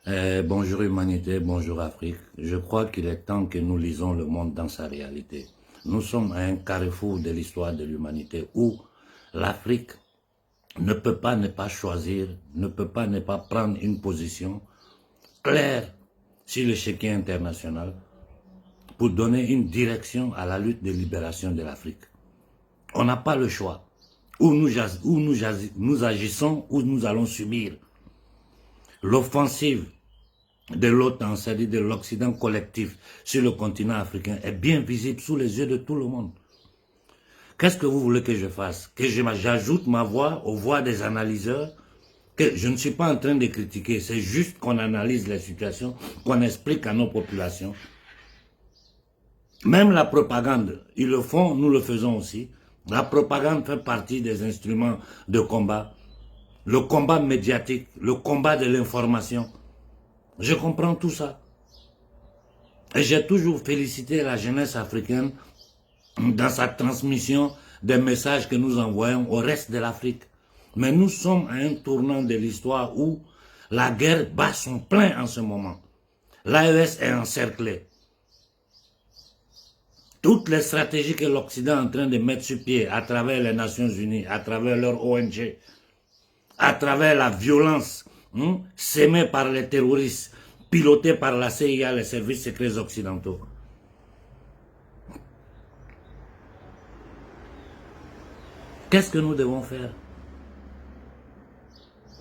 Bonjour humanité, bonjour Afrique. Je crois qu'il est temps que nous lisons le monde dans sa réalité. Nous sommes à un carrefour de l'histoire de l'humanité où l'Afrique ne peut pas ne pas choisir, ne peut pas ne pas prendre une position claire sur l'échiquier international pour donner une direction à la lutte de libération de l'Afrique. On n'a pas le choix. Ou nous agissons, ou nous allons subir l'offensive de l'OTAN, c'est-à-dire de l'Occident collectif sur le continent africain, est bien visible sous les yeux de tout le monde. Qu'est-ce que vous voulez que je fasse? Que j'ajoute ma voix aux voix des analyseurs? Que je ne suis pas en train de critiquer, c'est juste qu'on analyse les situations, qu'on explique à nos populations. Même la propagande, ils le font, nous le faisons aussi. La propagande fait partie des instruments de combat. Le combat médiatique, le combat de l'information. Je comprends tout ça. Et j'ai toujours félicité la jeunesse africaine dans sa transmission des messages que nous envoyons au reste de l'Afrique. Mais nous sommes à un tournant de l'histoire où la guerre bat son plein en ce moment. L'AES est encerclée. Toutes les stratégies que l'Occident est en train de mettre sur pied à travers les Nations Unies, à travers leurs ONG, à travers la violence sémée par les terroristes, pilotée par la CIA, les services secrets occidentaux. Qu'est-ce que nous devons faire?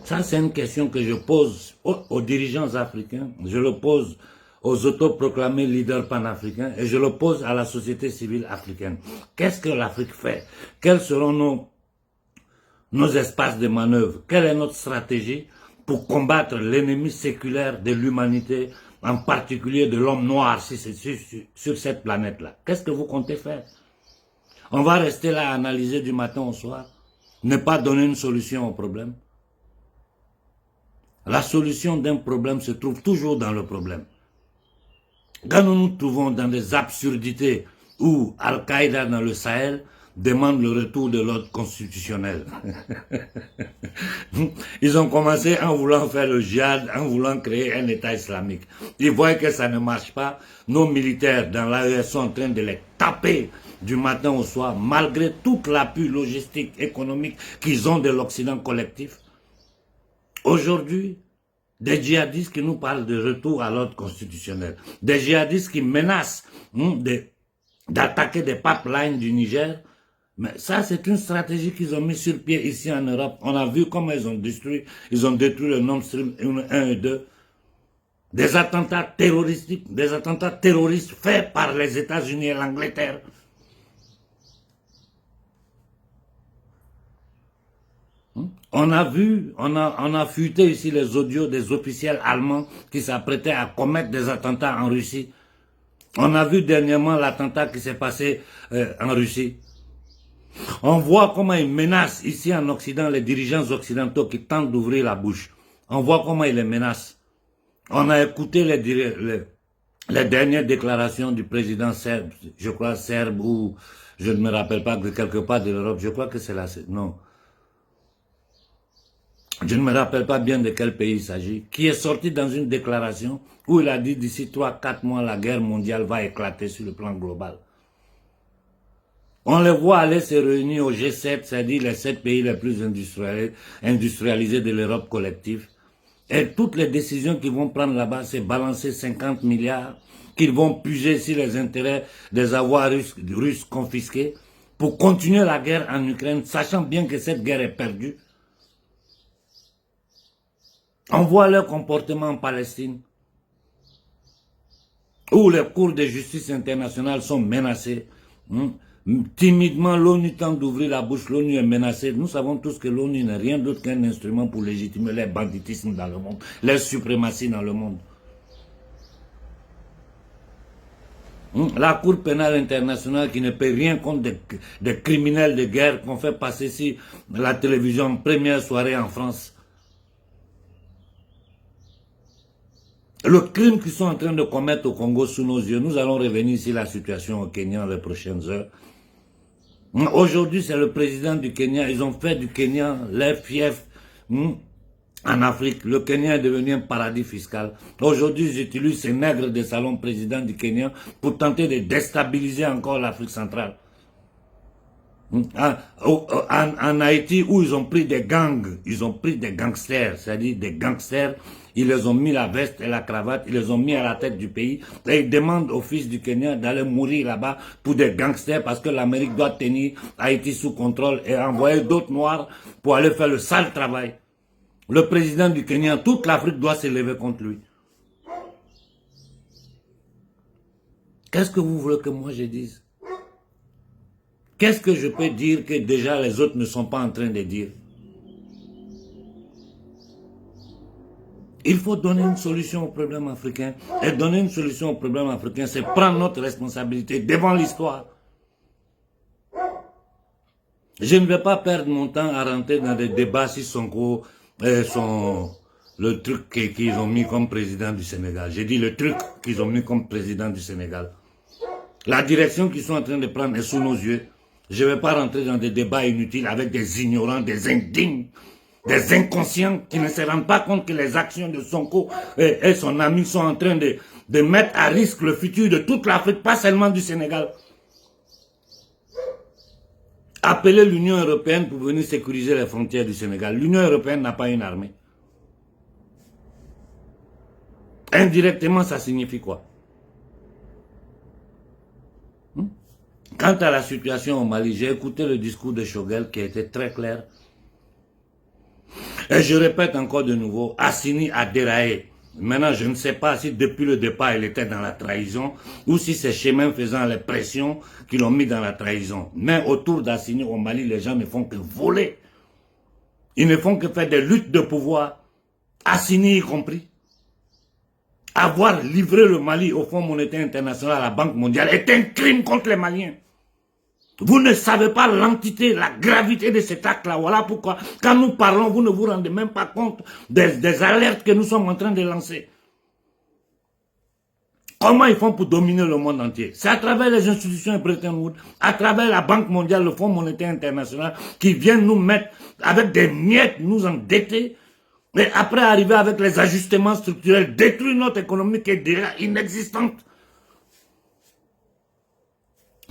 Ça, c'est une question que je pose aux dirigeants africains, je le pose aux autoproclamés leaders panafricains et je le pose à la société civile africaine. Qu'est-ce que l'Afrique fait? Quels seront nos espaces de manœuvre? Quelle est notre stratégie pour combattre l'ennemi séculaire de l'humanité, en particulier de l'homme noir sur cette planète-là? Qu'est-ce que vous comptez faire? On va rester là à analyser du matin au soir, ne pas donner une solution au problème. La solution d'un problème se trouve toujours dans le problème. Quand nous nous trouvons dans des absurdités où Al-Qaïda dans le Sahel demande le retour de l'ordre constitutionnel. Ils ont commencé en voulant faire le djihad, en voulant créer un État islamique. Ils voient que ça ne marche pas. Nos militaires dans l'AES sont en train de les taper du matin au soir, malgré toute l'appui logistique, économique qu'ils ont de l'Occident collectif. Aujourd'hui, des djihadistes qui nous parlent de retour à l'ordre constitutionnel, des djihadistes qui menacent d'attaquer des pipelines du Niger. Mais ça, c'est une stratégie qu'ils ont mis sur pied ici en Europe. On a vu comment ils ont détruit le Nord Stream 1 et 2. Des attentats terroristiques, des attentats terroristes faits par les États-Unis et l'Angleterre. On a fuité ici les audios des officiels allemands qui s'apprêtaient à commettre des attentats en Russie. On a vu dernièrement l'attentat qui s'est passé en Russie. On voit comment ils menacent ici en Occident les dirigeants occidentaux qui tentent d'ouvrir la bouche. On voit comment ils les menacent. On a écouté les dernières déclarations du président serbe, je crois serbe ou je ne me rappelle pas, de quelque part de l'Europe, je crois que c'est là, non. Je ne me rappelle pas bien de quel pays il s'agit, qui est sorti dans une déclaration où il a dit d'ici 3-4 mois, la guerre mondiale va éclater sur le plan global. On les voit aller se réunir au G7, c'est-à-dire les 7 pays les plus industrialisés de l'Europe collective. Et toutes les décisions qu'ils vont prendre là-bas, c'est balancer 50 milliards, qu'ils vont puiser sur les intérêts des avoirs russes confisqués, pour continuer la guerre en Ukraine, sachant bien que cette guerre est perdue. On voit leur comportement en Palestine, où les cours de justice internationale sont menacés. Timidement, l'ONU tente d'ouvrir la bouche, l'ONU est menacée. Nous savons tous que l'ONU n'est rien d'autre qu'un instrument pour légitimer les banditismes dans le monde, les suprématies dans le monde. La Cour pénale internationale qui ne paie rien contre des criminels de guerre qu'on fait passer sur la télévision, première soirée en France. Le crime qu'ils sont en train de commettre au Congo sous nos yeux, nous allons revenir sur la situation au Kenya les prochaines heures. Aujourd'hui, c'est le président du Kenya, ils ont fait du Kenya leur fief en Afrique. Le Kenya est devenu un paradis fiscal. Aujourd'hui, j'utilise ces nègres de salon président du Kenya pour tenter de déstabiliser encore l'Afrique centrale. En Haïti, où ils ont pris des gangs, ils ont pris des gangsters, c'est-à-dire des gangsters, ils les ont mis la veste et la cravate, ils les ont mis à la tête du pays, et ils demandent au fils du Kenya d'aller mourir là-bas pour des gangsters, parce que l'Amérique doit tenir Haïti sous contrôle et envoyer d'autres noirs pour aller faire le sale travail. Le président du Kenya, toute l'Afrique doit se lever contre lui. Qu'est-ce que vous voulez que moi je dise? Qu'est-ce que je peux dire que déjà les autres ne sont pas en train de dire? Il faut donner une solution au problème africain. Et donner une solution au problème africain, c'est prendre notre responsabilité devant l'histoire. Je ne vais pas perdre mon temps à rentrer dans des débats si Sonko le truc qu'ils ont mis comme président du Sénégal. J'ai dit le truc qu'ils ont mis comme président du Sénégal. La direction qu'ils sont en train de prendre est sous nos yeux. Je ne vais pas rentrer dans des débats inutiles avec des ignorants, des indignes, des inconscients qui ne se rendent pas compte que les actions de Sonko et son ami sont en train de mettre à risque le futur de toute l'Afrique, pas seulement du Sénégal. Appeler l'Union européenne pour venir sécuriser les frontières du Sénégal. L'Union européenne n'a pas une armée. Indirectement, ça signifie quoi? Quant à la situation au Mali, j'ai écouté le discours de Choguel qui a été très clair. Et je répète encore de nouveau, Assini a déraillé. Maintenant, je ne sais pas si depuis le départ, il était dans la trahison ou si c'est chemin faisant les pressions qui l'ont mis dans la trahison. Mais autour d'Assini au Mali, les gens ne font que voler. Ils ne font que faire des luttes de pouvoir. Assini y compris. Avoir livré le Mali au Fonds monétaire international, à la Banque mondiale, est un crime contre les Maliens. Vous ne savez pas l'entité, la gravité de cet acte-là. Voilà pourquoi, quand nous parlons, vous ne vous rendez même pas compte des alertes que nous sommes en train de lancer. Comment ils font pour dominer le monde entier? C'est à travers les institutions Bretton Woods, à travers la Banque mondiale, le Fonds monétaire international, qui viennent nous mettre avec des miettes, nous endetter, et après arriver avec les ajustements structurels, détruire notre économie qui est déjà inexistante.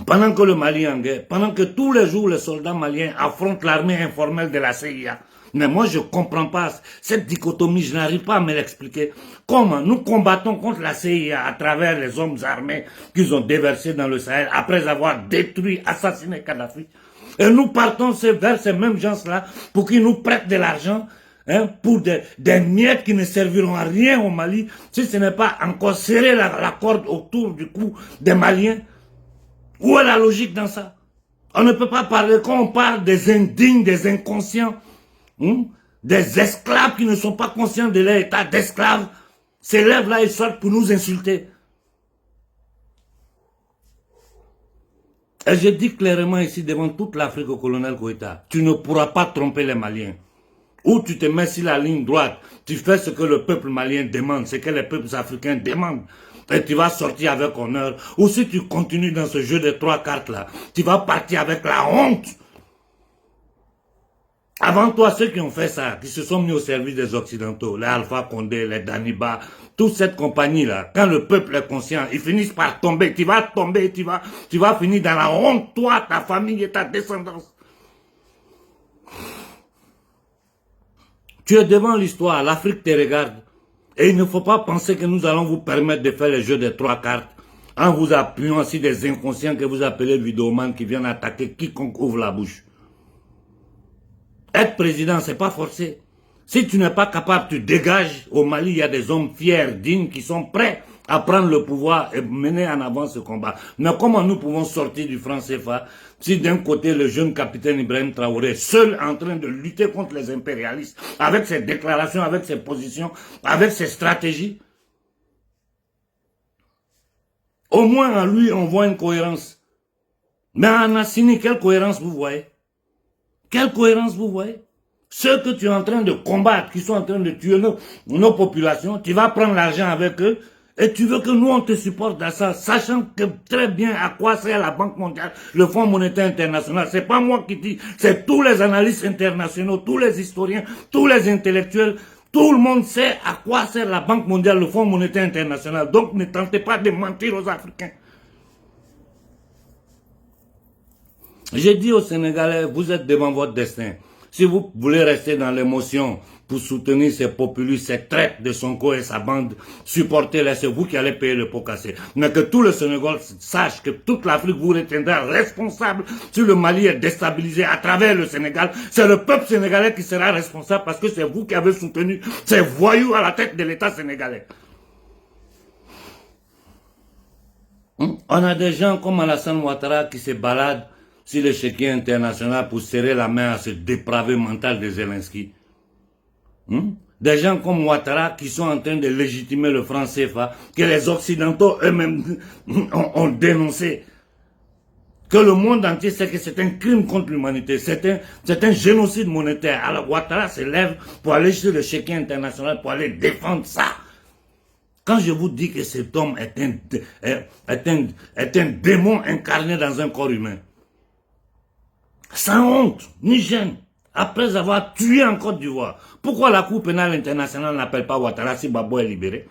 Pendant que le Mali est en guerre, pendant que tous les jours les soldats maliens affrontent l'armée informelle de la CIA. Mais moi je ne comprends pas cette dichotomie, je n'arrive pas à me l'expliquer. Comment nous combattons contre la CIA à travers les hommes armés qu'ils ont déversés dans le Sahel après avoir détruit, assassiné Kadhafi. Et nous partons vers ces mêmes gens-là pour qu'ils nous prêtent de l'argent pour des miettes qui ne serviront à rien au Mali si ce n'est pas encore serrer la corde autour du cou des Maliens. Où est la logique dans ça? On ne peut pas parler, quand on parle des indignes, des inconscients, des esclaves qui ne sont pas conscients de leur état d'esclaves, ces lèvres-là, ils sortent pour nous insulter. Et je dis clairement ici devant toute l'Afrique au colonel Koïta, tu ne pourras pas tromper les Maliens. Ou tu te mets sur la ligne droite, tu fais ce que le peuple malien demande, ce que les peuples africains demandent. Et tu vas sortir avec honneur. Ou si tu continues dans ce jeu de 3 cartes-là, tu vas partir avec la honte. Avant toi, ceux qui ont fait ça, qui se sont mis au service des Occidentaux, les Alpha Condé, les Daniba, toute cette compagnie-là, quand le peuple est conscient, ils finissent par tomber. Tu vas tomber, tu vas finir dans la honte, toi, ta famille et ta descendance. Tu es devant l'histoire, l'Afrique te regarde. Et il ne faut pas penser que nous allons vous permettre de faire les jeux des 3 cartes en vous appuyant sur des inconscients que vous appelez vidéomans qui viennent attaquer quiconque ouvre la bouche. Être président, c'est pas forcé. Si tu n'es pas capable, tu dégages. Au Mali, il y a des hommes fiers, dignes, qui sont prêts à prendre le pouvoir et mener en avant ce combat. Mais comment nous pouvons sortir du franc CFA si d'un côté le jeune capitaine Ibrahim Traoré, seul en train de lutter contre les impérialistes, avec ses déclarations, avec ses positions, avec ses stratégies, au moins en lui on voit une cohérence. Mais en Assini, quelle cohérence vous voyez? Quelle cohérence vous voyez? Ceux que tu es en train de combattre, qui sont en train de tuer nos populations, tu vas prendre l'argent avec eux, et tu veux que nous, on te supporte dans ça, sachant que très bien à quoi sert la Banque mondiale, le Fonds monétaire international. C'est pas moi qui dis, c'est tous les analystes internationaux, tous les historiens, tous les intellectuels, Tout le monde sait à quoi sert la Banque mondiale, le Fonds monétaire international. Donc ne tentez pas de mentir aux Africains. J'ai dit aux Sénégalais, vous êtes devant votre destin. Si vous voulez rester dans l'émotion pour soutenir ces populistes, ces traites de Sonko et sa bande, supportez-les, c'est vous qui allez payer le pot cassé. Mais que tout le Sénégal sache que toute l'Afrique vous retiendra responsable si le Mali est déstabilisé à travers le Sénégal. C'est le peuple sénégalais qui sera responsable parce que c'est vous qui avez soutenu ces voyous à la tête de l'État sénégalais. On a des gens comme Alassane Ouattara qui se baladent sur l'échiquier international pour serrer la main à ce dépravé mental de Zelensky. Des gens comme Ouattara qui sont en train de légitimer le franc CFA, que les Occidentaux eux-mêmes ont dénoncé. Que le monde entier sait que c'est un crime contre l'humanité, c'est un génocide monétaire. Alors Ouattara se lève pour aller sur l'échiquier international, pour aller défendre ça. Quand je vous dis que cet homme est un démon incarné dans un corps humain, sans honte, ni gêne, après avoir tué en Côte d'Ivoire. Pourquoi la Cour pénale internationale n'appelle pas Ouattara si Babo est libéré?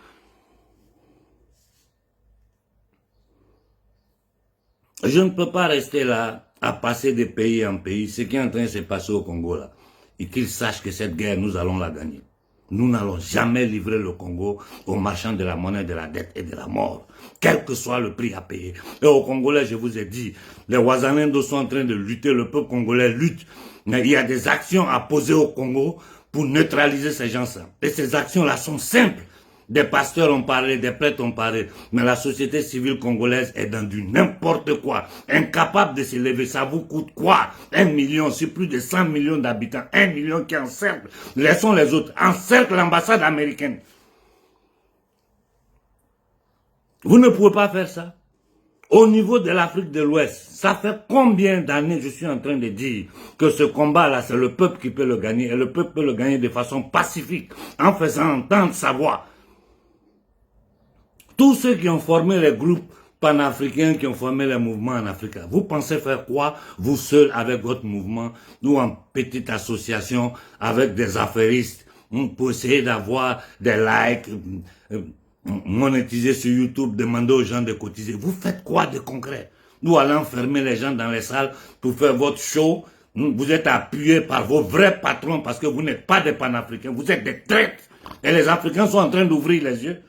Je ne peux pas rester là à passer de pays en pays. Ce qui est en train de se passer au Congo là, et qu'ils sachent que cette guerre, nous allons la gagner. Nous n'allons jamais livrer le Congo aux marchands de la monnaie, de la dette et de la mort, quel que soit le prix à payer. Et aux Congolais, je vous ai dit, les Ouazalendo sont en train de lutter, le peuple congolais lutte, mais il y a des actions à poser au Congo pour neutraliser ces gens-là. Et ces actions-là sont simples. Des pasteurs ont parlé, des prêtres ont parlé, mais la société civile congolaise est dans du n'importe quoi, incapable de s'élever. Ça vous coûte quoi? 1 million sur plus de 100 millions d'habitants, 1 million qui encercle. Laissons les autres, encercle l'ambassade américaine. Vous ne pouvez pas faire ça. Au niveau de l'Afrique de l'Ouest, ça fait combien d'années je suis en train de dire que ce combat-là, c'est le peuple qui peut le gagner, et le peuple peut le gagner de façon pacifique, en faisant entendre sa voix. Tous ceux qui ont formé les groupes panafricains, qui ont formé les mouvements en Afrique, vous pensez faire quoi, vous seuls, avec votre mouvement, ou en petite association, avec des affairistes, pour essayer d'avoir des likes, monétiser sur YouTube, demander aux gens de cotiser. Vous faites quoi de concret? Nous allons enfermer les gens dans les salles pour faire votre show. Vous êtes appuyés par vos vrais patrons parce que vous n'êtes pas des panafricains, vous êtes des traîtres. Et les Africains sont en train d'ouvrir les yeux.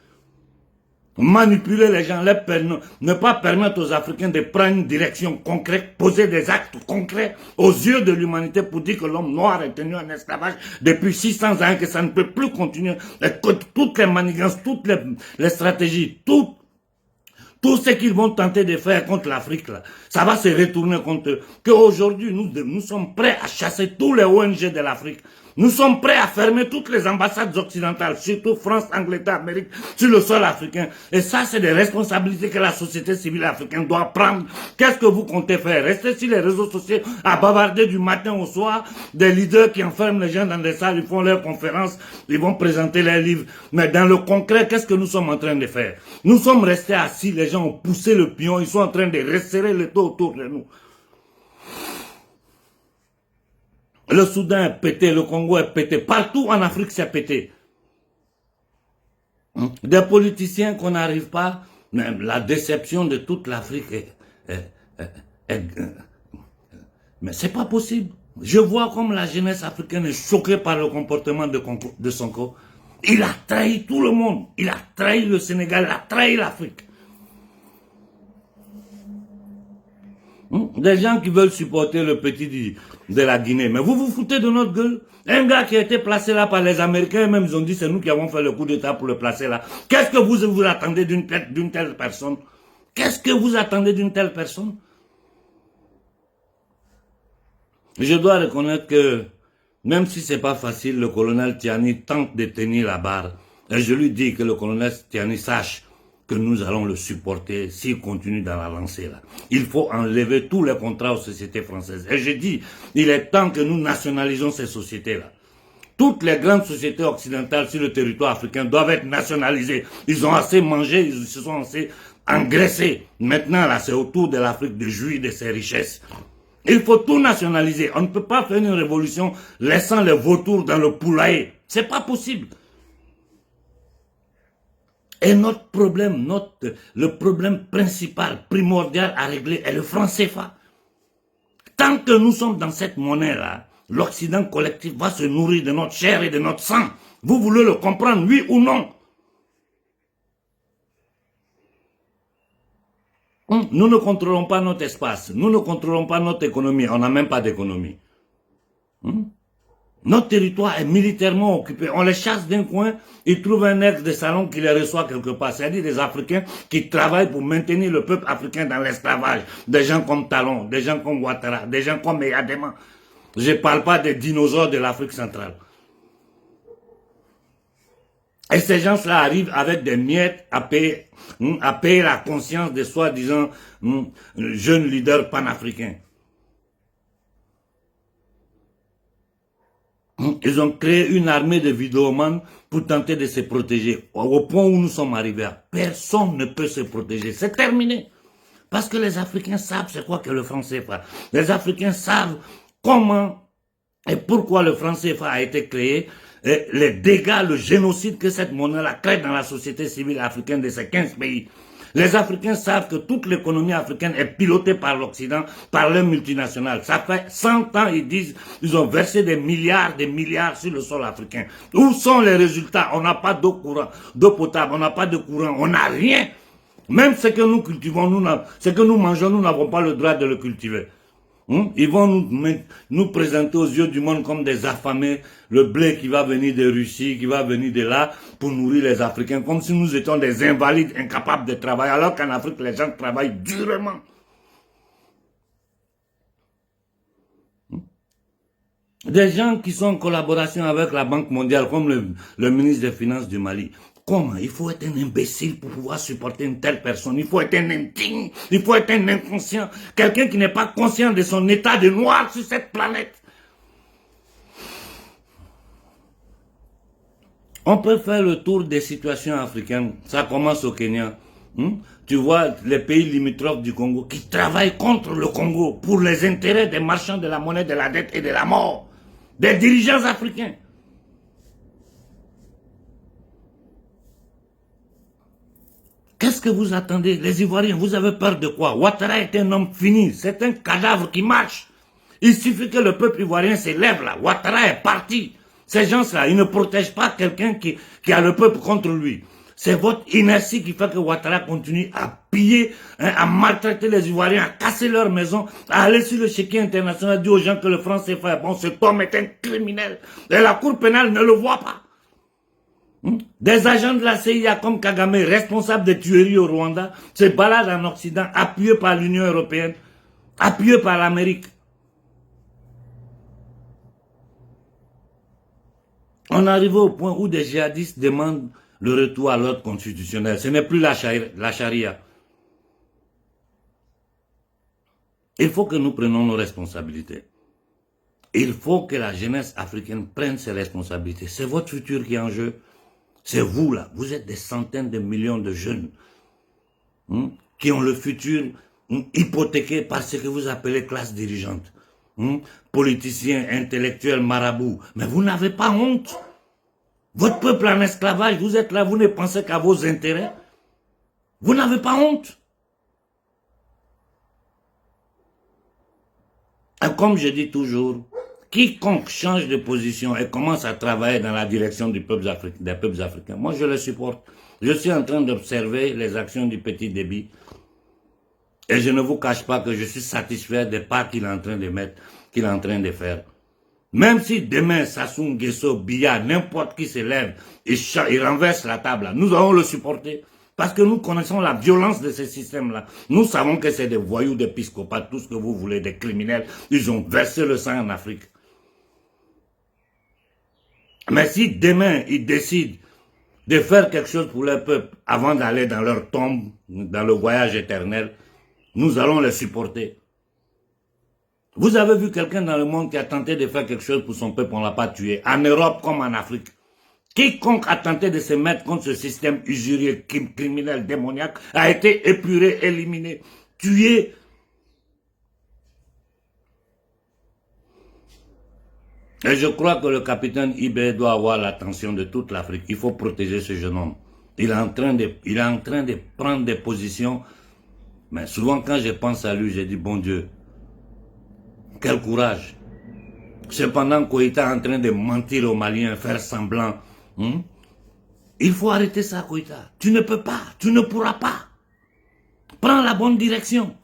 Manipuler les gens, ne pas permettre aux Africains de prendre une direction concrète, poser des actes concrets aux yeux de l'humanité pour dire que l'homme noir est tenu en esclavage depuis 600 ans, que ça ne peut plus continuer, et que toutes les manigances, toutes les stratégies, tout ce qu'ils vont tenter de faire contre l'Afrique, là, ça va se retourner contre eux. Qu'aujourd'hui, nous sommes prêts à chasser tous les ONG de l'Afrique. Nous sommes prêts à fermer toutes les ambassades occidentales, surtout France, Angleterre, Amérique, sur le sol africain. Et ça, c'est des responsabilités que la société civile africaine doit prendre. Qu'est-ce que vous comptez faire? Rester sur les réseaux sociaux à bavarder du matin au soir, des leaders qui enferment les gens dans des salles, ils font leurs conférences, ils vont présenter leurs livres. Mais dans le concret, qu'est-ce que nous sommes en train de faire? Nous sommes restés assis, les gens ont poussé le pion, ils sont en train de resserrer le taux autour de nous. Le Soudan est pété, le Congo est pété, partout en Afrique c'est pété. Des politiciens qu'on n'arrive pas, même la déception de toute l'Afrique mais c'est pas possible. Je vois comme la jeunesse africaine est choquée par le comportement de Sonko. Il a trahi tout le monde, il a trahi le Sénégal, il a trahi l'Afrique. Des gens qui veulent supporter le petit de la Guinée. Mais vous vous foutez de notre gueule. Un gars qui a été placé là par les Américains, même ils ont dit c'est nous qui avons fait le coup d'État pour le placer là. Qu'est-ce que vous attendez d'une telle personne? Qu'est-ce que vous attendez d'une telle personne? Je dois reconnaître que, même si c'est pas facile, le colonel Tiani tente de tenir la barre. Et je lui dis que le colonel Tiani sache que nous allons le supporter s'il continue dans la lancée là. Il faut enlever tous les contrats aux sociétés françaises. Et je dis, il est temps que nous nationalisons ces sociétés-là. Toutes les grandes sociétés occidentales sur le territoire africain doivent être nationalisées. Ils ont assez mangé, ils se sont assez engraissés. Maintenant là, c'est au tour de l'Afrique de jouir de ses richesses. Il faut tout nationaliser. On ne peut pas faire une révolution laissant les vautours dans le poulailler. C'est pas possible. Et notre problème, le problème principal, primordial à régler est le franc CFA. Tant que nous sommes dans cette monnaie-là, l'Occident collectif va se nourrir de notre chair et de notre sang. Vous voulez le comprendre, oui ou non? Nous ne contrôlons pas notre espace, nous ne contrôlons pas notre économie, on n'a même pas d'économie. Notre territoire est militairement occupé. On les chasse d'un coin, ils trouvent un ex de salon qui les reçoit quelque part. C'est-à-dire des Africains qui travaillent pour maintenir le peuple africain dans l'esclavage. Des gens comme Talon, des gens comme Ouattara, des gens comme Eyadema. Je ne parle pas des dinosaures de l'Afrique centrale. Et ces gens-là arrivent avec des miettes à payer la conscience des soi-disant jeunes leaders panafricains. Ils ont créé une armée de vidéomans pour tenter de se protéger. Au point où nous sommes arrivés, personne ne peut se protéger. C'est terminé. Parce que les Africains savent c'est quoi que le franc CFA. Les Africains savent comment et pourquoi le franc CFA a été créé. Et les dégâts, le génocide que cette monnaie-là crée dans la société civile africaine de ces 15 pays. Les Africains savent que toute l'économie africaine est pilotée par l'Occident, par les multinationales. Ça fait 100 ans, ils disent, ils ont versé des milliards sur le sol africain. Où sont les résultats? On n'a pas d'eau courante, d'eau potable, on n'a pas de courant, on n'a rien. Même ce que nous cultivons, ce que nous mangeons, nous n'avons pas le droit de le cultiver. Ils vont nous présenter aux yeux du monde comme des affamés, le blé qui va venir de Russie, qui va venir de là, pour nourrir les Africains, comme si nous étions des invalides incapables de travailler, alors qu'en Afrique, les gens travaillent durement. Des gens qui sont en collaboration avec la Banque mondiale, comme le ministre des Finances du Mali. Comment? Il faut être un imbécile pour pouvoir supporter une telle personne. Il faut être un indigne. Il faut être un inconscient. Quelqu'un qui n'est pas conscient de son état de noir sur cette planète. On peut faire le tour des situations africaines. Ça commence au Kenya. Tu vois les pays limitrophes du Congo qui travaillent contre le Congo pour les intérêts des marchands de la monnaie, de la dette et de la mort. Des dirigeants africains. Qu'est-ce que vous attendez? Les Ivoiriens, vous avez peur de quoi? Ouattara est un homme fini, c'est un cadavre qui marche. Il suffit que le peuple ivoirien s'élève là. Ouattara est parti. Ces gens-là, ils ne protègent pas quelqu'un qui a le peuple contre lui. C'est votre inertie qui fait que Ouattara continue à piller, à maltraiter les Ivoiriens, à casser leurs maisons, à aller sur le chéquier international, dire aux gens que le franc CFA est bon, cet homme est un criminel. Et la Cour pénale ne le voit pas. Des agents de la CIA comme Kagame, responsables des tueries au Rwanda, se baladent en Occident, appuyés par l'Union européenne, appuyés par l'Amérique. On arrive au point où des djihadistes demandent le retour à l'ordre constitutionnel. Ce n'est plus la charia. Il faut que nous prenions nos responsabilités. Il faut que la jeunesse africaine prenne ses responsabilités. C'est votre futur qui est en jeu. C'est vous là, vous êtes des centaines de millions de jeunes qui ont le futur hypothéqué par ce que vous appelez classe dirigeante. Politiciens, intellectuels, marabouts. Mais vous n'avez pas honte. Votre peuple en esclavage, vous êtes là, vous ne pensez qu'à vos intérêts. Vous n'avez pas honte. Et comme je dis toujours, quiconque change de position et commence à travailler dans la direction des peuples africains, moi je le supporte. Je suis en train d'observer les actions du petit débit et je ne vous cache pas que je suis satisfait des pas qu'il est en train de mettre, qu'il est en train de faire. Même si demain Sassou Nguesso, Biya, n'importe qui se lève et renverse la table, nous allons le supporter. Parce que nous connaissons la violence de ces systèmes-là. Nous savons que c'est des voyous, des psychopathes, tout ce que vous voulez, des criminels. Ils ont versé le sang en Afrique. Mais si demain, ils décident de faire quelque chose pour leur peuple avant d'aller dans leur tombe, dans le voyage éternel, nous allons les supporter. Vous avez vu quelqu'un dans le monde qui a tenté de faire quelque chose pour son peuple, on ne l'a pas tué. En Europe comme en Afrique. Quiconque a tenté de se mettre contre ce système usurier, criminel, démoniaque, a été épuré, éliminé, tué. Et je crois que le capitaine Ibé doit avoir l'attention de toute l'Afrique. Il faut protéger ce jeune homme. Il est en train de prendre des positions. Mais souvent, quand je pense à lui, je dis, bon Dieu, quel courage. Cependant, Koïta est en train de mentir aux Maliens, faire semblant. Il faut arrêter ça, Koïta. Tu ne peux pas, tu ne pourras pas. Prends la bonne direction.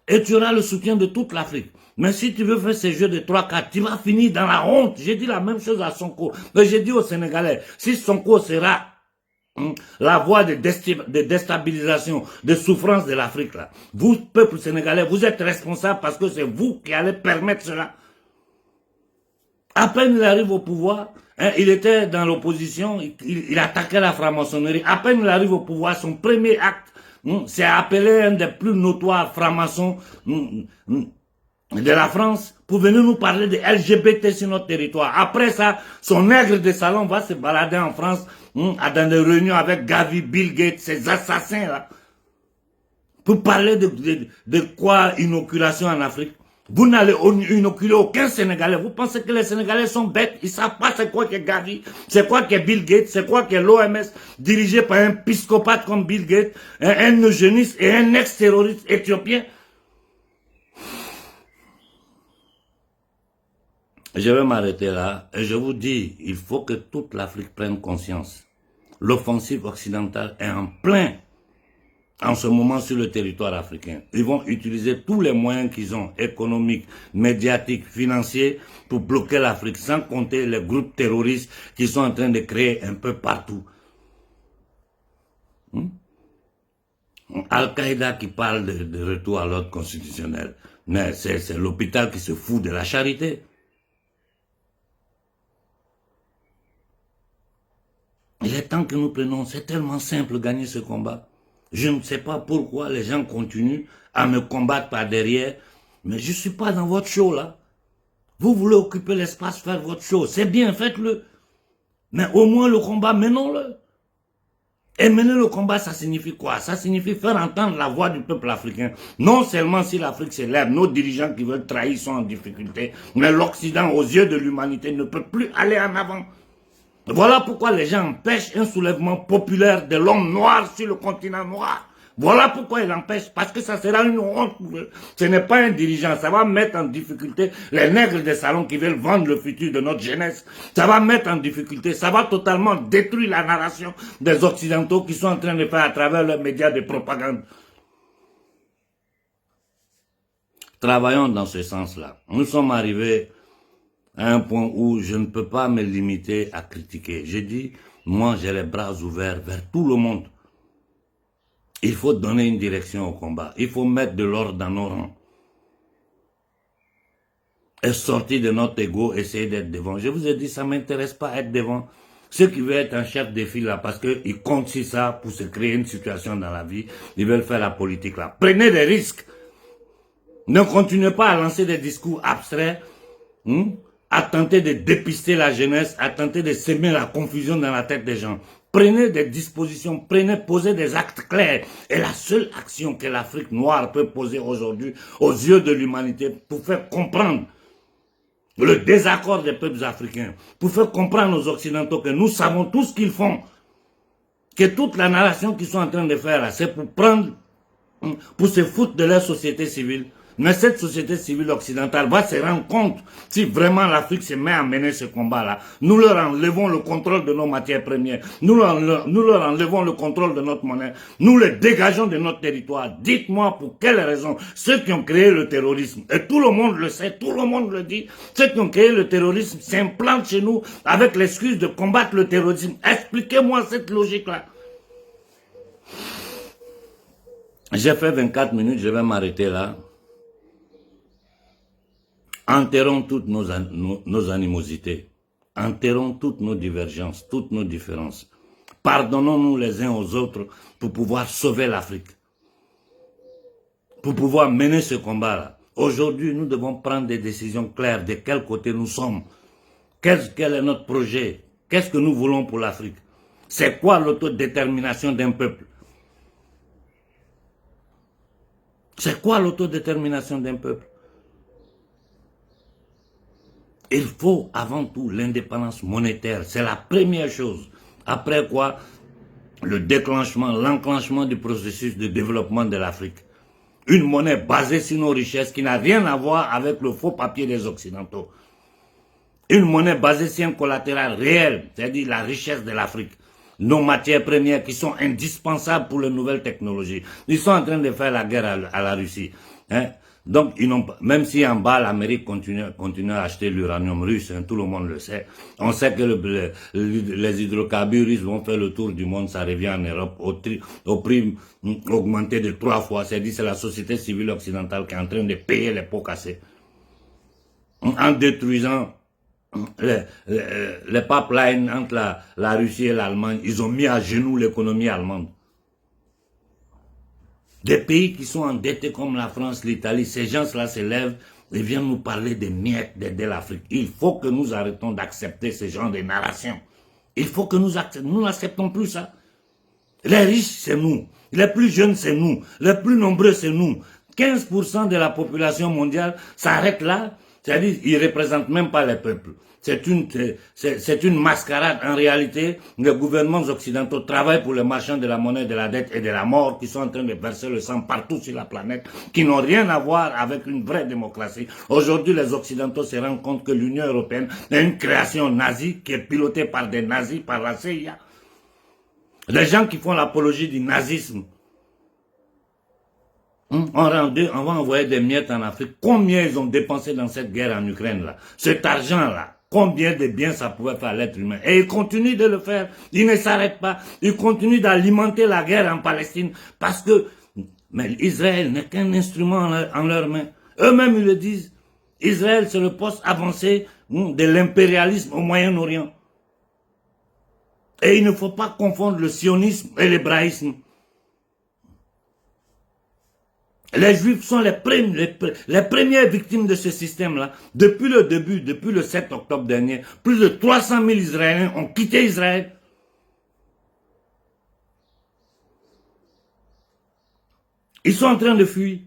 Et tu auras le soutien de toute l'Afrique. Mais si tu veux faire ces jeux de 3-4, tu vas finir dans la honte. J'ai dit la même chose à Sonko. Mais j'ai dit aux Sénégalais, si Sonko sera la voie de déstabilisation, de souffrance de l'Afrique, là, vous, peuple sénégalais, vous êtes responsable parce que c'est vous qui allez permettre cela. À peine il arrive au pouvoir, il était dans l'opposition, il attaquait la franc-maçonnerie. À peine il arrive au pouvoir, son premier acte, c'est appeler un des plus notoires francs-maçons de la France pour venir nous parler de LGBT sur notre territoire. Après ça, son nègre de salon va se balader en France dans des réunions avec Gavi, Bill Gates, ces assassins-là, pour parler de quoi inoculation en Afrique. Vous n'allez inoculer aucun Sénégalais. Vous pensez que les Sénégalais sont bêtes? Ils ne savent pas c'est quoi qu'est Gavi, c'est quoi qu'est Bill Gates, c'est quoi qu'est l'OMS, dirigé par un psychopathe comme Bill Gates, un eugéniste et un ex-terroriste éthiopien. Je vais m'arrêter là et je vous dis, il faut que toute l'Afrique prenne conscience. L'offensive occidentale est en plein en ce moment sur le territoire africain. Ils vont utiliser tous les moyens qu'ils ont, économiques, médiatiques, financiers, pour bloquer l'Afrique, sans compter les groupes terroristes qui sont en train de créer un peu partout. Al-Qaïda qui parle de retour à l'ordre constitutionnel. Mais c'est l'hôpital qui se fout de la charité. Il est temps que nous prenions, c'est tellement simple gagner ce combat. Je ne sais pas pourquoi les gens continuent à me combattre par derrière, mais je ne suis pas dans votre show là. Vous voulez occuper l'espace, faire votre show, c'est bien, faites-le. Mais au moins le combat, menons-le. Et mener le combat, ça signifie quoi? Ça signifie faire entendre la voix du peuple africain. Non seulement si l'Afrique s'élève, nos dirigeants qui veulent trahir sont en difficulté, mais l'Occident, aux yeux de l'humanité, ne peut plus aller en avant. Voilà pourquoi les gens empêchent un soulèvement populaire de l'homme noir sur le continent noir. Voilà pourquoi ils l'empêchent, parce que ça sera une honte pour eux. Ce n'est pas un dirigeant, ça va mettre en difficulté les nègres des salons qui veulent vendre le futur de notre jeunesse. Ça va mettre en difficulté, ça va totalement détruire la narration des Occidentaux qui sont en train de faire à travers leurs médias de propagande. Travaillons dans ce sens-là. Nous sommes arrivés à un point où je ne peux pas me limiter à critiquer. J'ai dit, moi j'ai les bras ouverts vers tout le monde. Il faut donner une direction au combat. Il faut mettre de l'ordre dans nos rangs. Et sortir de notre ego, essayer d'être devant. Je vous ai dit, ça ne m'intéresse pas être devant. Ceux qui veulent être un chef de file là, parce qu'ils comptent sur ça pour se créer une situation dans la vie, ils veulent faire la politique là. Prenez des risques. Ne continuez pas à lancer des discours abstraits, à tenter de dépister la jeunesse, à tenter de semer la confusion dans la tête des gens. Prenez des dispositions, posez des actes clairs. Et la seule action que l'Afrique noire peut poser aujourd'hui aux yeux de l'humanité pour faire comprendre le désaccord des peuples africains, pour faire comprendre aux Occidentaux que nous savons tout ce qu'ils font, que toute la narration qu'ils sont en train de faire, c'est pour se foutre de leur société civile. Mais cette société civile occidentale va se rendre compte si vraiment l'Afrique se met à mener ce combat-là. Nous leur enlevons le contrôle de nos matières premières. Nous leur enlevons le contrôle de notre monnaie. Nous les dégageons de notre territoire. Dites-moi pour quelles raisons ceux qui ont créé le terrorisme, et tout le monde le sait, tout le monde le dit, ceux qui ont créé le terrorisme s'implantent chez nous avec l'excuse de combattre le terrorisme. Expliquez-moi cette logique-là. J'ai fait 24 minutes, je vais m'arrêter là. Enterrons toutes nos animosités, enterrons toutes nos divergences, toutes nos différences. Pardonnons-nous les uns aux autres pour pouvoir sauver l'Afrique, pour pouvoir mener ce combat-là. Aujourd'hui, nous devons prendre des décisions claires de quel côté nous sommes, quel est notre projet, qu'est-ce que nous voulons pour l'Afrique. C'est quoi l'autodétermination d'un peuple? C'est quoi l'autodétermination d'un peuple? Il faut avant tout l'indépendance monétaire, c'est la première chose. Après quoi, le déclenchement, l'enclenchement du processus de développement de l'Afrique. Une monnaie basée sur nos richesses qui n'a rien à voir avec le faux papier des Occidentaux. Une monnaie basée sur un collatéral réel, c'est-à-dire la richesse de l'Afrique. Nos matières premières qui sont indispensables pour les nouvelles technologies. Ils sont en train de faire la guerre à la Russie. Hein? Donc, ils n'ont pas, même si en bas, l'Amérique continue à acheter l'uranium russe, hein, tout le monde le sait. On sait que les hydrocarbures russes vont faire le tour du monde, ça revient en Europe au prix augmenté de 3 fois. C'est-à-dire c'est la société civile occidentale qui est en train de payer les pots cassés. En détruisant les pipelines entre la Russie et l'Allemagne, ils ont mis à genoux l'économie allemande. Des pays qui sont endettés comme la France, l'Italie, ces gens-là se lèvent et viennent nous parler des miettes d'aider l'Afrique. Il faut que nous arrêtons d'accepter ce genre de narration. Il faut que nous n'acceptons plus ça. Les riches, c'est nous. Les plus jeunes, c'est nous. Les plus nombreux, c'est nous. 15% de la population mondiale s'arrête là. C'est-à-dire, ils ne représentent même pas les peuples. C'est une mascarade. En réalité, les gouvernements occidentaux travaillent pour les marchands de la monnaie, de la dette et de la mort qui sont en train de verser le sang partout sur la planète, qui n'ont rien à voir avec une vraie démocratie. Aujourd'hui, les Occidentaux se rendent compte que l'Union européenne est une création nazie qui est pilotée par des nazis, par la CIA. Les gens qui font l'apologie du nazisme, on va envoyer des miettes en Afrique. Combien ils ont dépensé dans cette guerre en Ukraine là? Cet argent-là, combien de bien ça pouvait faire à l'être humain? Et ils continuent de le faire. Ils ne s'arrêtent pas. Ils continuent d'alimenter la guerre en Palestine. Parce que mais Israël n'est qu'un instrument en leur main. Eux-mêmes, ils le disent. Israël, c'est le poste avancé de l'impérialisme au Moyen-Orient. Et il ne faut pas confondre le sionisme et l'hébraïsme. Les Juifs sont les premières victimes de ce système-là. Depuis le début, depuis le 7 octobre dernier, plus de 300 000 Israéliens ont quitté Israël. Ils sont en train de fuir.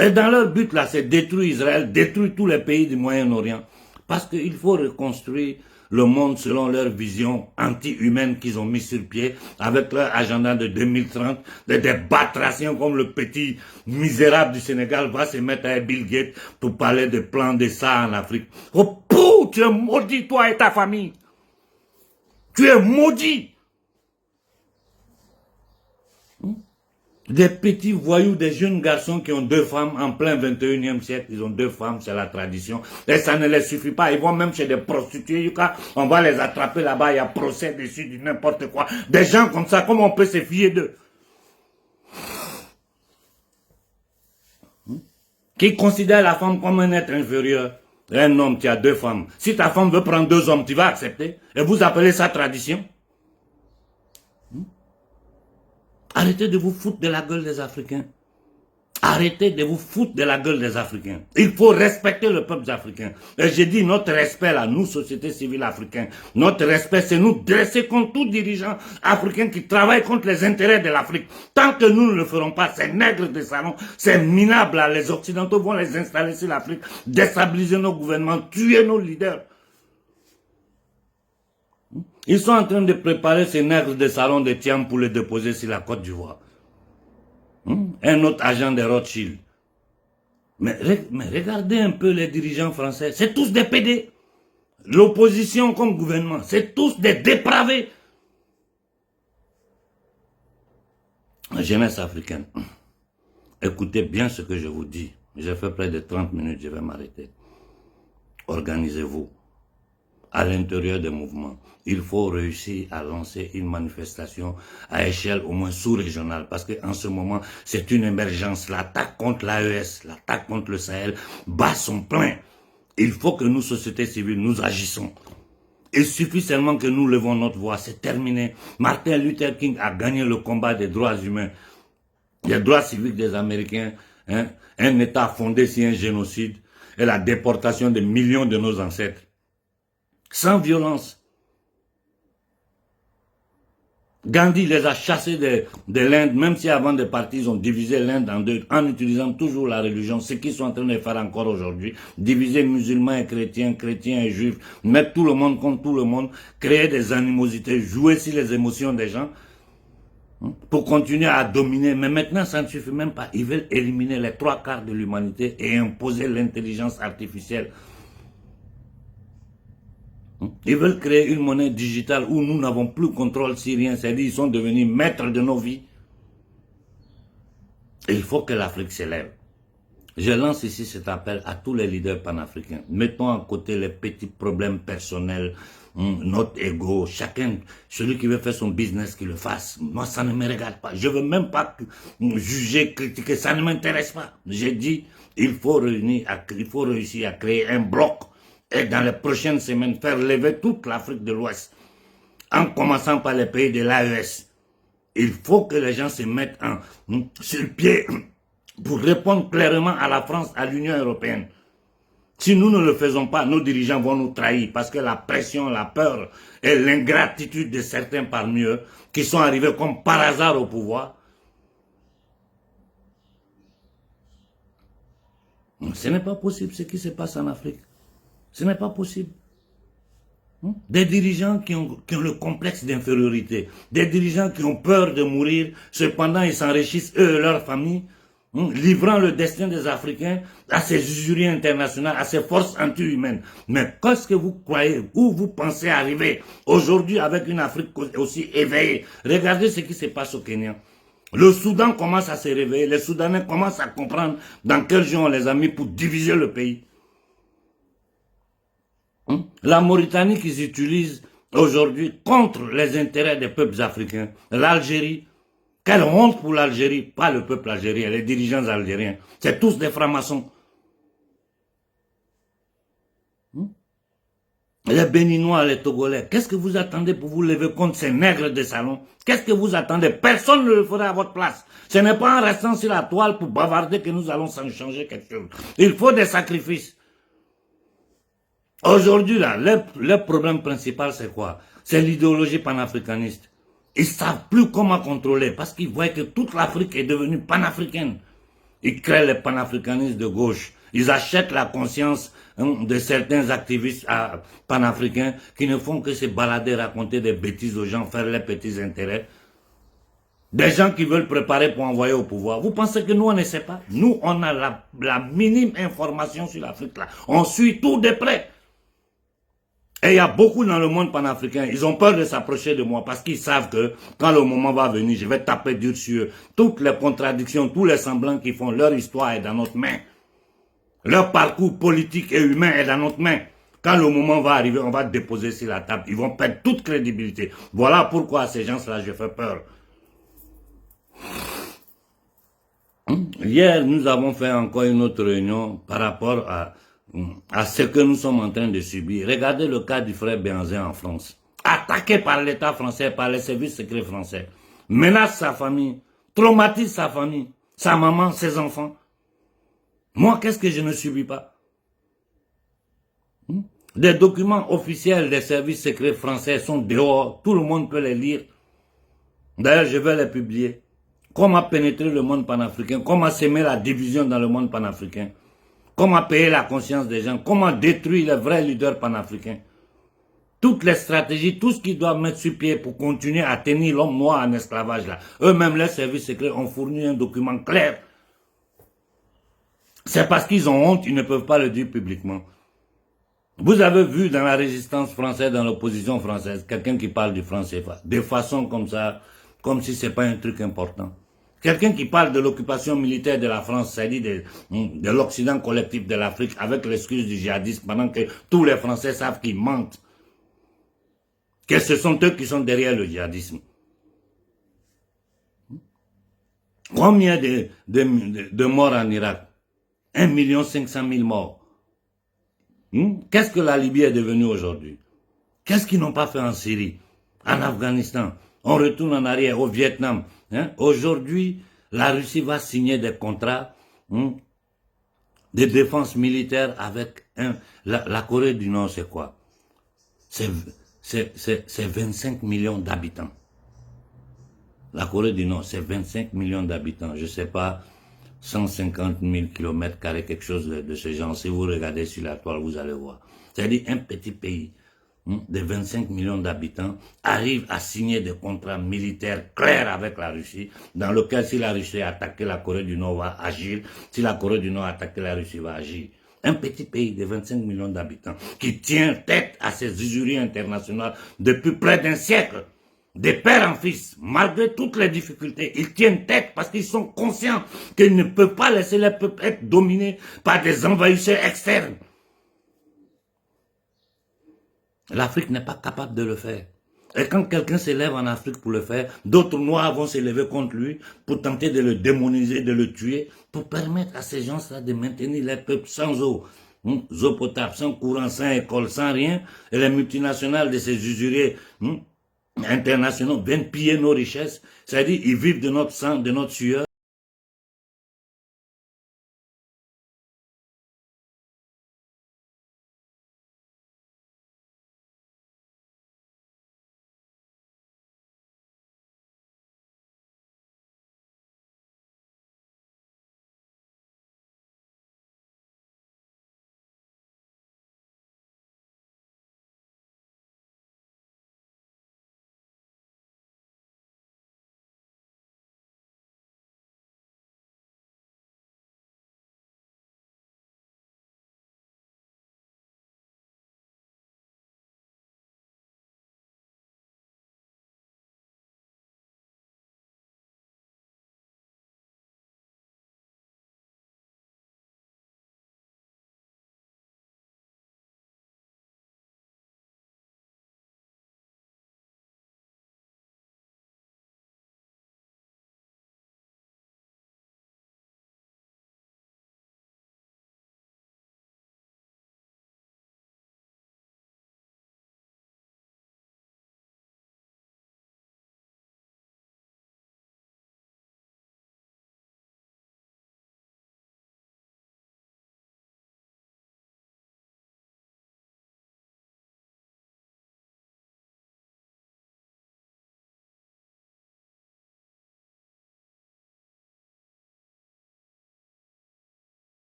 Et dans leur but, là, c'est détruire Israël, détruire tous les pays du Moyen-Orient. Parce qu'il faut reconstruire le monde selon leur vision anti-humaine qu'ils ont mis sur pied, avec leur agenda de 2030, des batraciens comme le petit misérable du Sénégal va se mettre avec Bill Gates pour parler de plans de ça en Afrique. Oh, pou, tu es maudit, toi et ta famille. Tu es maudit. Des petits voyous, des jeunes garçons qui ont 2 femmes en plein 21e siècle. Ils ont 2 femmes, c'est la tradition. Et ça ne les suffit pas. Ils vont même chez des prostituées. On va les attraper là-bas. Il y a procès dessus, du n'importe quoi. Des gens comme ça, comment on peut se fier d'eux? Qui considèrent la femme comme un être inférieur. Un homme qui a 2 femmes. Si ta femme veut prendre 2 hommes, tu vas accepter. Et vous appelez ça tradition? Arrêtez de vous foutre de la gueule des Africains. Arrêtez de vous foutre de la gueule des Africains. Il faut respecter le peuple africain. Et j'ai dit notre respect là, nous, société civile africaine, notre respect, c'est nous dresser contre tout dirigeant africain qui travaille contre les intérêts de l'Afrique. Tant que nous ne le ferons pas, ces nègres de salon, ces minables là, les Occidentaux vont les installer sur l'Afrique, déstabiliser nos gouvernements, tuer nos leaders. Ils sont en train de préparer ces nègres de salon de Thiam pour les déposer sur la Côte d'Ivoire. Un autre agent de Rothschild. Mais regardez un peu les dirigeants français. C'est tous des PD. L'opposition comme gouvernement, c'est tous des dépravés. La jeunesse africaine, écoutez bien ce que je vous dis. J'ai fait près de 30 minutes, je vais m'arrêter. Organisez-vous. À l'intérieur des mouvements, il faut réussir à lancer une manifestation à échelle au moins sous-régionale, parce qu'en ce moment, c'est une émergence. L'attaque contre l'AES, l'attaque contre le Sahel bat son plein. Il faut que nous, société civile, nous agissons. Il suffit seulement que nous levons notre voix, c'est terminé. Martin Luther King a gagné le combat des droits humains, des droits civiques des Américains, hein? Un État fondé sur un génocide et la déportation de millions de nos ancêtres. Sans violence. Gandhi les a chassés de l'Inde, même si avant de partir, ils ont divisé l'Inde en deux, en utilisant toujours la religion, ce qu'ils sont en train de faire encore aujourd'hui. Diviser musulmans et chrétiens, chrétiens et juifs, mettre tout le monde contre tout le monde, créer des animosités, jouer sur les émotions des gens, pour continuer à dominer. Mais maintenant, ça ne suffit même pas. Ils veulent éliminer les 3/4 de l'humanité et imposer l'intelligence artificielle. Ils veulent créer une monnaie digitale où nous n'avons plus contrôle sur rien. C'est-à-dire qu'ils sont devenus maîtres de nos vies. Et il faut que l'Afrique s'élève. Je lance ici cet appel à tous les leaders panafricains. Mettons à côté les petits problèmes personnels, notre ego, chacun, celui qui veut faire son business, qu'il le fasse. Moi, ça ne me regarde pas. Je ne veux même pas juger, critiquer, ça ne m'intéresse pas. J'ai dit, il faut réussir à créer un bloc et dans les prochaines semaines, faire lever toute l'Afrique de l'Ouest, en commençant par les pays de l'AES. Il faut que les gens se mettent sur pied pour répondre clairement à la France, à l'Union européenne. Si nous ne le faisons pas, nos dirigeants vont nous trahir parce que la pression, la peur et l'ingratitude de certains parmi eux qui sont arrivés comme par hasard au pouvoir, ce n'est pas possible ce qui se passe en Afrique. Ce n'est pas possible. Des dirigeants qui ont le complexe d'infériorité, des dirigeants qui ont peur de mourir, cependant ils s'enrichissent eux et leurs familles, livrant le destin des Africains à ces usuries internationales, à ces forces anti-humaines. Mais qu'est-ce que vous croyez, où vous pensez arriver aujourd'hui avec une Afrique aussi éveillée? Regardez ce qui se passe au Kenya. Le Soudan commence à se réveiller, les Soudanais commencent à comprendre dans quel jeu on les a mis pour diviser le pays. La Mauritanie qu'ils utilisent aujourd'hui contre les intérêts des peuples africains. L'Algérie, quelle honte pour l'Algérie, pas le peuple algérien, les dirigeants algériens. C'est tous des francs-maçons. Les Béninois, les Togolais, qu'est-ce que vous attendez pour vous lever contre ces nègres de salon? Qu'est-ce que vous attendez? Personne ne le fera à votre place. Ce n'est pas en restant sur la toile pour bavarder que nous allons changer quelque chose. Il faut des sacrifices. Aujourd'hui, là, le problème principal, c'est quoi? C'est l'idéologie panafricaniste. Ils ne savent plus comment contrôler parce qu'ils voient que toute l'Afrique est devenue panafricaine. Ils créent les panafricanistes de gauche. Ils achètent la conscience de certains activistes panafricains qui ne font que se balader, raconter des bêtises aux gens, faire les petits intérêts. Des gens qui veulent préparer pour envoyer au pouvoir. Vous pensez que nous, on ne sait pas? Nous, on a la minime information sur l'Afrique là. On suit tout de près. Et il y a beaucoup dans le monde panafricain, ils ont peur de s'approcher de moi parce qu'ils savent que quand le moment va venir, je vais taper dur sur eux. Toutes les contradictions, tous les semblants qu'ils font, leur histoire est dans notre main. Leur parcours politique et humain est dans notre main. Quand le moment va arriver, on va déposer sur la table. Ils vont perdre toute crédibilité. Voilà pourquoi à ces gens-là, je fais peur. Hier, nous avons fait encore une autre réunion par rapport à ce que nous sommes en train de subir. Regardez le cas du frère Béhanzin en France. Attaqué par l'État français, par les services secrets français. Menace sa famille, traumatise sa famille, sa maman, ses enfants. Moi, qu'est-ce que je ne subis pas? Des documents officiels des services secrets français sont dehors. Tout le monde peut les lire. D'ailleurs, je vais les publier. Comment pénétrer le monde panafricain? Comment semer la division dans le monde panafricain? Comment payer la conscience des gens? Comment détruire les vrais leaders panafricains? Toutes les stratégies, tout ce qu'ils doivent mettre sur pied pour continuer à tenir l'homme noir en esclavage là. Eux-mêmes, les services secrets ont fourni un document clair. C'est parce qu'ils ont honte, ils ne peuvent pas le dire publiquement. Vous avez vu dans la résistance française, dans l'opposition française, quelqu'un qui parle du franc CFA, de façon comme ça, comme si c'est pas un truc important. Quelqu'un qui parle de l'occupation militaire de la France, c'est-à-dire de l'Occident collectif de l'Afrique, avec l'excuse du djihadisme, pendant que tous les Français savent qu'ils mentent. Que ce sont eux qui sont derrière le djihadisme. Combien de morts en Irak? 1 500 000 morts. Qu'est-ce que la Libye est devenue aujourd'hui? Qu'est-ce qu'ils n'ont pas fait en Syrie, en Afghanistan? On retourne en arrière au Vietnam. Aujourd'hui, la Russie va signer des contrats de défense militaire avec la Corée du Nord, c'est quoi? C'est 25 millions d'habitants. La Corée du Nord, c'est 25 millions d'habitants. Je ne sais pas, 150 000 km², quelque chose de ce genre. Si vous regardez sur la toile, vous allez voir. C'est-à-dire un petit pays de 25 millions d'habitants arrive à signer des contrats militaires clairs avec la Russie, dans lequel si la Russie a attaqué la Corée du Nord va agir, si la Corée du Nord a attaqué la Russie va agir. Un petit pays de 25 millions d'habitants qui tient tête à ces usuries internationales depuis près d'un siècle. De père en fils, malgré toutes les difficultés, ils tiennent tête parce qu'ils sont conscients qu'ils ne peuvent pas laisser leur peuple être dominé par des envahisseurs externes. L'Afrique n'est pas capable de le faire. Et quand quelqu'un s'élève en Afrique pour le faire, d'autres Noirs vont s'élever contre lui pour tenter de le démoniser, de le tuer, pour permettre à ces gens-là de maintenir leur peuple sans eau. Eau potable, sans courant, sans école, sans rien. Et les multinationales de ces usuriers internationaux viennent piller nos richesses. C'est-à-dire ils vivent de notre sang, de notre sueur.